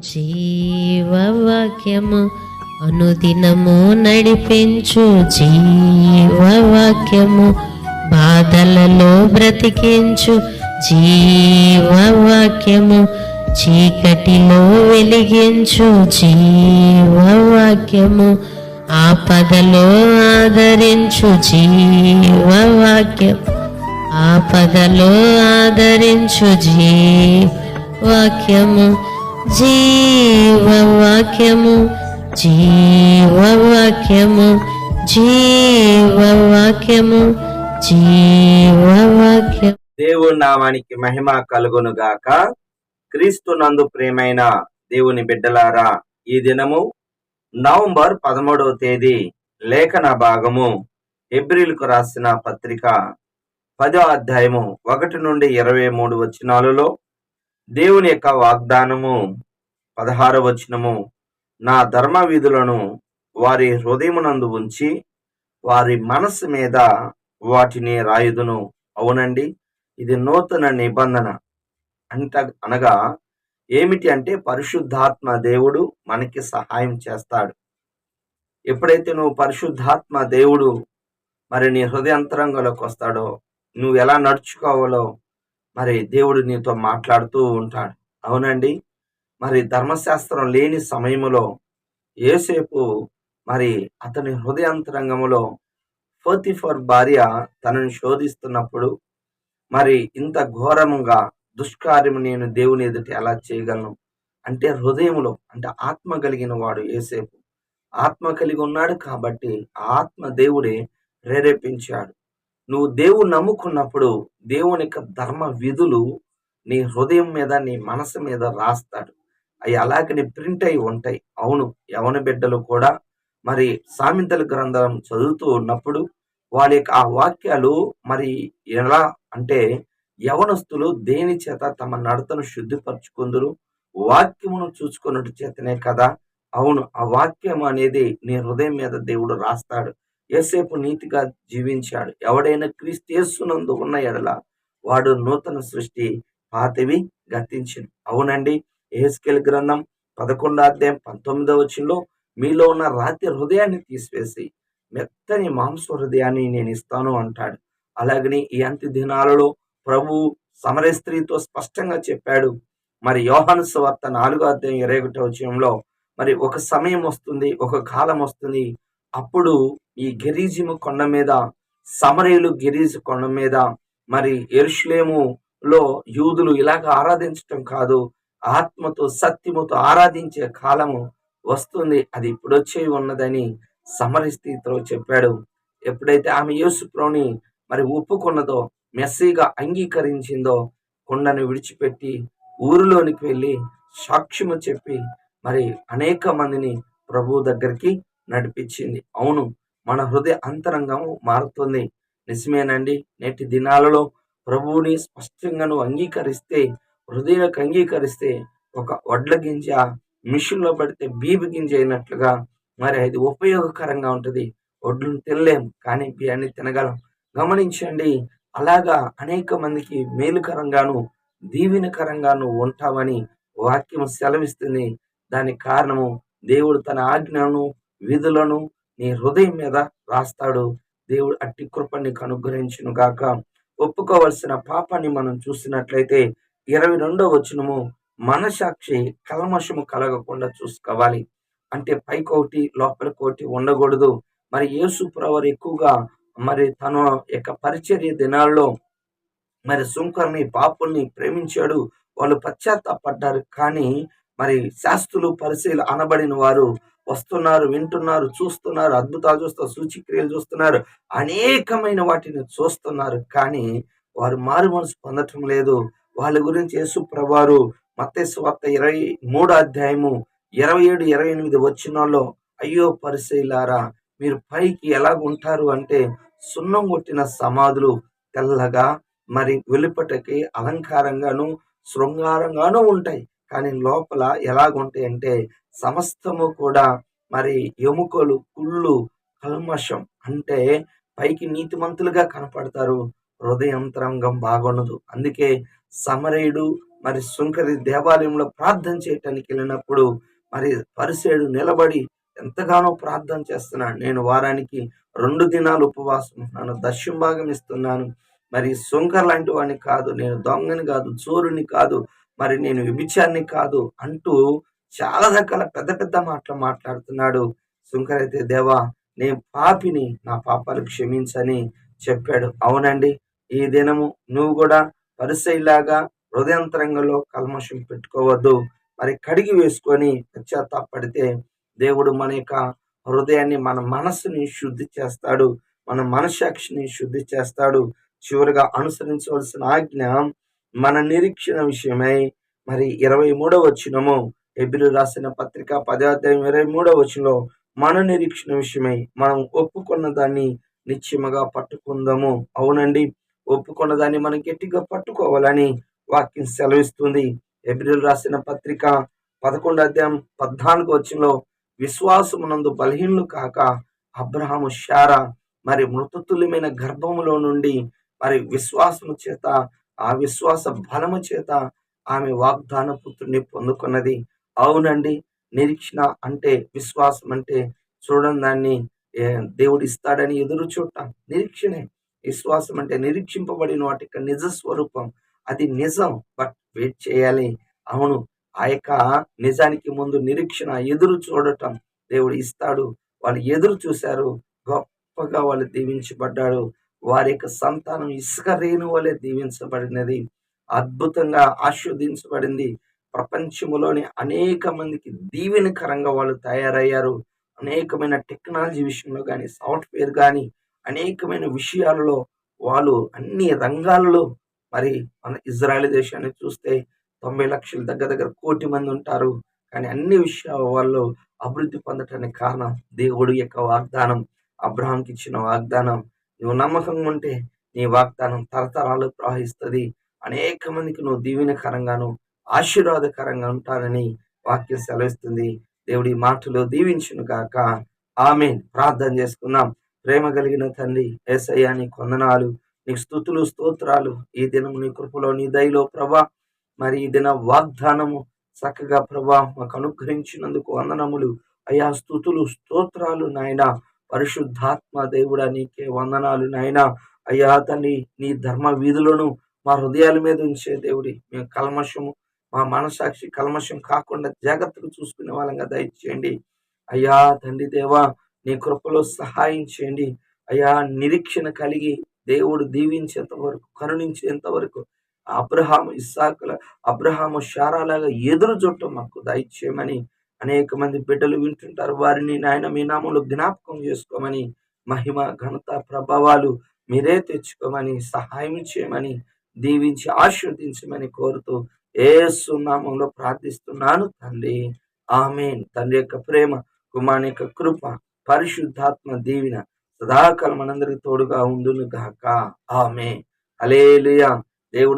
జీవవాక్యము అనుదినము నడిపించు జీవవాక్యము, బాధలలో బ్రతికించు జీవవాక్యము, చీకటిలో వెలిగించు జీవవాక్యము, ఆపదలో ఆదరించు జీవవాక్యం, ఆపదలో ఆదరించు జీవవాక్యము, జీవవాక్యము, జీవవాక్యము, జీవవాక్యము, జీవవాక్యం. దేవుని నామానికి మహిమ కలుగును గాక. క్రీస్తు నందు ప్రియమైన దేవుని బిడ్డలారా, ఈ దినము నవంబర్ 13వ తేదీ లేఖన భాగము హెబ్రీలకు రాసిన పత్రిక 10వ అధ్యాయము 1 నుండి 23 వచనాలలో దేవుని యొక్క వాగ్దానము 16వ వచనము, నా ధర్మ విధులను వారి హృదయమునందు ఉంచి వారి మనసు మీద వాటిని రాయుదును. అవునండి, ఇది నూతన నిబంధన అనగా ఏమిటి అంటే పరిశుద్ధాత్మ దేవుడు మనకి సహాయం చేస్తాడు. ఎప్పుడైతే నువ్వు పరిశుద్ధాత్మ దేవుడు మరి నీ హృదయాంతరంగంలోకి వస్తాడో, నువ్వు ఎలా నడుచుకోవాలో మరి దేవుడు నీతో మాట్లాడుతూ ఉంటాడు. అవునండి, మరి ధర్మశాస్త్రం లేని సమయములో యోసేపు మరి అతని హృదయాంతరంగములో పోతీఫర్ భార్య తనని శోధిస్తున్నప్పుడు మరి ఇంత ఘోరముగా దుష్కార్యము నేను దేవుని ఎదుట ఎలా చేయగలను అంటే హృదయములో అంటే ఆత్మ కలిగిన వాడు యోసేపు. ఆత్మ కలిగి ఉన్నాడు కాబట్టి ఆత్మ దేవుడే ప్రేరేపించాడు. నువ్వు దేవుని నమ్ముకున్నప్పుడు దేవుని యొక్క ధర్మ విధులు నీ హృదయం మీద నీ మనసు మీద రాస్తాడు. అవి అలాగని ప్రింట్ అయి ఉంటాయి. అవును, యవన బిడ్డలు కూడా మరి సామెతల గ్రంథం చదువుతూ ఉన్నప్పుడు వాళ్ళ యొక్క ఆ వాక్యాలు మరి ఎలా అంటే యవనస్తులు దేని చేత తమ నడతను శుద్ధిపరచుకుందరు, వాక్యమును చూసుకున్నట్టు చేతనే కదా. అవును, ఆ వాక్యం అనేది నీ హృదయం మీద దేవుడు రాస్తాడు. యోసేపు నీతిగా జీవించాడు. ఎవడైనా క్రీస్తు యేసునందు ఉన్న ఎడల వాడు నూతన సృష్టి, పాతవి గతించును. అవునండి, యెహెజ్కేలు గ్రంథం 11వ అధ్యాయం 19వ వచనంలో మీలో ఉన్న రాతి హృదయాన్ని తీసివేసి మెత్తని మాంస హృదయాన్ని నేను ఇస్తాను అంటాడు. అలాగని ఈ అంత్య దినాలలో ప్రభు సమరయ స్త్రీతో స్పష్టంగా చెప్పాడు. మరి యోహాను సువార్త 4వ అధ్యాయం 21వ వచనంలో మరి ఒక సమయం వస్తుంది, ఒక కాలం వస్తుంది, అప్పుడు ఈ గెరీజిము కొండ మీద సమరయులు గెరీజు కొండ మీద మరి యెరూషలేములో యూదులు ఇలాగ ఆరాధించటం కాదు, ఆత్మతో సత్యముతో ఆరాధించే కాలము వస్తుంది, అది ఇప్పుడు వచ్చే ఉన్నదని సమరయ స్త్రీతో చెప్పాడు. ఎప్పుడైతే ఆమె యేసు ప్రభువుని మరి ఒప్పుకున్నదో, మెస్సీగా అంగీకరించిందో, కొండను విడిచిపెట్టి ఊరిలోనికి వెళ్ళి సాక్ష్యము చెప్పి మరి అనేక మందిని ప్రభు దగ్గరికి నడిపించింది. అవును, మన హృదయ అంతరంగము మారుతుంది. నిజమేనండి, నేటి దినాలలో ప్రభువుని స్పష్టంగా నువ్వు అంగీకరిస్తే, హృదయానికి అంగీకరిస్తే ఒక వడ్ల గింజ మిషన్లో పడితే బీబి గింజ అయినట్లుగా మరి అది ఉపయోగకరంగా ఉంటుంది. వడ్లను తినలేం కానీ బియ్యాన్ని తినగలం. గమనించండి, అలాగా అనేక మందికి మేలుకరంగాను దీవెనకరంగాను ఉంటామని వాక్యం సెలవిస్తుంది. దానికి కారణము దేవుడు తన ఆజ్ఞను విధులను నీ హృదయం మీద రాస్తాడు. దేవుడు అట్టి కృప నీకు అనుగ్రహించును గాక. ఒప్పుకోవలసిన పాపాన్ని మనం చూసినట్లయితే 22వ వచనము, మనసాక్షి కల్మషము కలగకుండా చూసుకోవాలి. అంటే పైకోటి లోపలికోటి ఉండకూడదు. మరి యేసు ప్రభువు ఎక్కువగా మరి తన యొక్క పరిచర్య దినాల్లో మరి సుంకర్ని పాపుల్ని ప్రేమించాడు. వాళ్ళు పశ్చాత్తాపడ్డారు. కానీ మరి శాస్త్రులు పరిశీలు అనబడిన వారు వస్తున్నారు, వింటున్నారు, చూస్తున్నారు, అద్భుతాలు చూస్తారు, సూచిక్రియలు చూస్తున్నారు, అనేకమైన వాటిని చూస్తున్నారు, కానీ వారు మారు మనసు పొందటం లేదు. వాళ్ళ గురించి యేసు ప్రభువారు మత్తయి సువార్త 23వ అధ్యాయము 27, 28 వచనాల్లో, అయ్యో పరిసయ్యులారా, మీరు పైకి ఎలాగుంటారు అంటే సున్నం కొట్టిన సమాధులు, తెల్లగా మరి వెలుపటకి అలంకారంగాను శృంగారంగాను ఉంటాయి, కానీ లోపల ఎలాగుంటాయి అంటే సమస్తము కూడా మరి ఎముకలు, కుళ్ళు, కల్మషం. అంటే పైకి నీతిమంతులుగా కనపడతారు, హృదయాంతరంగం బాగుండదు. అందుకే సమరయుడు మరి సుంకరి దేవాలయంలో ప్రార్థన చేయటానికి వెళ్ళినప్పుడు మరి పరిసేయుడు నిలబడి ఎంతగానో ప్రార్థన చేస్తున్నాడు. నేను వారానికి 2 దినాలు ఉపవాసం ఉంటున్నాను, దశమ భాగం ఇస్తున్నాను, మరి సుంకర్ లాంటి వాడిని కాదు, నేను దొంగని కాదు, చోరుని కాదు, మరి నేను వ్యభిచారిని కాదు అంటూ చాలా రకాల పెద్ద పెద్ద మాటలు మాట్లాడుతున్నాడు. సుంకరైతే దేవా నేను పాపిని, నా పాపాలు క్షమించని చెప్పాడు. అవునండి, ఈ దినము నువ్వు కూడా పరిసయ్యలాగా హృదయాంతరంగంలో కల్మషం పెట్టుకోవద్దు. మరి కడిగి వేసుకొని పశ్చాత్తాపడితే దేవుడు మన యొక్క హృదయాన్ని, మన మనస్సుని శుద్ధి చేస్తాడు, మన మనస్సాక్షిని శుద్ధి చేస్తాడు. చివరిగా అనుసరించవలసిన ఆజ్ఞ మన నిరీక్షణ విషయమై మరి 23వ వచనము, హెబ్రీయులకు రాసిన పత్రిక 10వ అధ్యాయం 23వ వచనంలో మన నిరీక్షణ విషయమై మనం ఒప్పుకున్న దాన్ని నిశ్చయముగా పట్టుకుందాము. అవునండి, ఒప్పుకున్న దాన్ని మనం గట్టిగా పట్టుకోవాలని వాక్యం సెలవిస్తుంది. హెబ్రీయులకు రాసిన పత్రిక 11వ అధ్యాయం 14వ వచనంలో విశ్వాసమునందు బలహీనులు కాక అబ్రహాము శారా మరి మృతతుల్యమైన గర్భములో నుండి మరి విశ్వాసము చేత, ఆ విశ్వాస బలము చేత ఆమె వాగ్దాన పుత్రుని పొందుకున్నది. అవునండి, నిరీక్షణ అంటే, విశ్వాసం అంటే చూడండి దాన్ని దేవుడు ఇస్తాడని ఎదురు చూడటం నిరీక్షణే. విశ్వాసం అంటే నిరీక్షింపబడిన వాటి యొక్క నిజ స్వరూపం. అది నిజం, బట్ వెయిట్ చేయాలి. అవును, ఆ యొక్క నిజానికి ముందు నిరీక్షణ, ఎదురు చూడటం. దేవుడు ఇస్తాడు. వాళ్ళు ఎదురు చూశారు, గొప్పగా వాళ్ళు దీవించబడ్డాడు. వారి యొక్క సంతానం ఇసుక రేణు వలె దీవించబడినది, అద్భుతంగా ఆశీర్వదించబడింది. ప్రపంచంలోని అనేక మందికి దీవెనకరంగా వాళ్ళు తయారయ్యారు. అనేకమైన టెక్నాలజీ విషయంలో కానీ, సాఫ్ట్వేర్ కానీ, అనేకమైన విషయాలలో వాళ్ళు అన్ని రంగాలలో, మరి మన ఇజ్రాయెల్ దేశాన్ని చూస్తే 90 లక్షలు, దగ్గర దగ్గర 1 కోటి మంది ఉంటారు. కానీ అన్ని విషయాల వాళ్ళు అభివృద్ధి పొందటానికి కారణం దేవుడి యొక్క వాగ్దానం, అబ్రహాంకి ఇచ్చిన వాగ్దానం. నువ్వు నమ్మకంగా ఉంటే నీ వాగ్దానం తరతరాలు ప్రవహిస్తుంది. అనేక మందికి నువ్వు దీవెనకరంగాను ఆశీర్వాదకరంగా ఉంటానని వాక్యం సెలవిస్తుంది. దేవుడి మాటలు దీవించును గాక. ఆమేన్. ప్రార్థన చేసుకుందాం. ప్రేమ కలిగిన తండ్రి యేసయ్యా, నీకు వందనాలు, నీకు స్తుతులు స్తోత్రాలు. ఈ దినం నీ కృపలో, నీ దయలో ప్రభా, మరి ఈ దిన వాగ్దానము చక్కగా ప్రభా మాకు అనుగ్రహించినందుకు వందనములు అయ్యా. స్తుతులు స్తోత్రాలు నాయన. పరిశుద్ధాత్మ దేవుడా నీకే వందనాలు నాయన. అయ్యా తండ్రి, నీ ధర్మ వీధులను మా హృదయాల మీద ఉంచే దేవుడి, మేము కల్మషము, మా మనసాక్షి కల్మషం కాకుండా జాగ్రత్తగా చూసుకునే వాళ్ళంగా దయచేయండి అయ్యా. తండ్రి దేవా, నీ కృపలో సహాయం చేయండి అయ్యా. నిరీక్షణ కలిగి దేవుడు దీవించేంత వరకు, కరుణించేంత వరకు అబ్రహాము ఇస్సాకుల, అబ్రహాము శారాలాగా ఎదురు చూడటం మాకు దయచేయమని అనేక మంది బిడ్డలు వింటుంటారు. వారిని నాయన మీ నామంలో జ్ఞాపకం చేసుకోమని, మహిమ ఘనత ప్రభావాలు మీరే తెచ్చుకోమని, సహాయం చేయమని, దీవించి ఆశీర్వదించమని కోరుతూ యేసు నామంలో ప్రార్థిస్తున్నాను తండ్రి. ఆమేన్. తండ్రి యొక్క ప్రేమ, కుమారుని యొక్క కృప, పరిశుద్ధాత్మ దీవెన సదాకాలం మనందరికి తోడుగా ఉండును గాక. ఆమేన్. హల్లెలూయా. దేవుడు